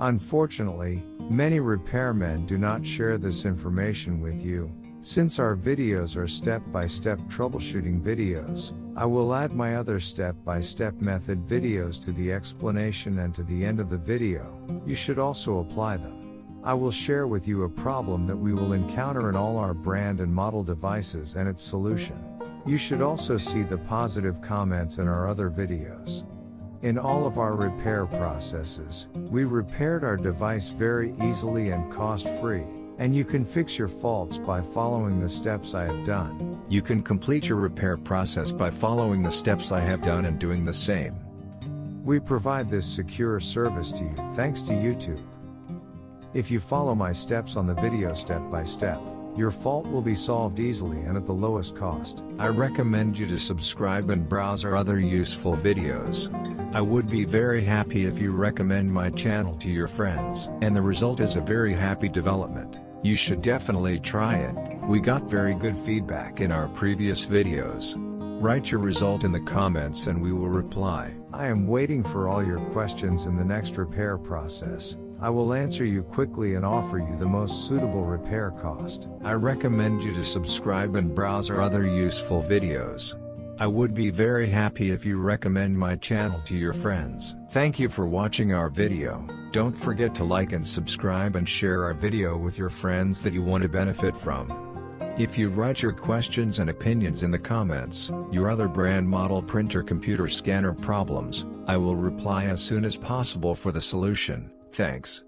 Unfortunately, many repairmen do not share this information with you. Since our videos are step-by-step troubleshooting videos, I will add my other step-by-step method videos to the explanation and to the end of the video. You should also apply them. I will share with you a problem that we will encounter in all our brand and model devices and its solution. You should also see the positive comments in our other videos. In all of our repair processes, we repaired our device very easily and cost-free, and you can fix your faults by following the steps I have done. You can complete your repair process by following the steps I have done and doing the same. We provide this secure service to you thanks to YouTube. If you follow my steps on the video step by step, your fault will be solved easily and at the lowest cost. I recommend you to subscribe and browse our other useful videos. I would be very happy if you recommend my channel to your friends. And the result is a very happy development. You should definitely try it. We got very good feedback in our previous videos. Write your result in the comments and we will reply. I am waiting for all your questions in the next repair process. I will answer you quickly and offer you the most suitable repair cost. I recommend you to subscribe and browse our other useful videos. I would be very happy if you recommend my channel to your friends. Thank you for watching our video. Don't forget to like and subscribe and share our video with your friends that you want to benefit from. If you write your questions and opinions in the comments, your other brand model printer computer scanner problems, I will reply as soon as possible for the solution. Thanks.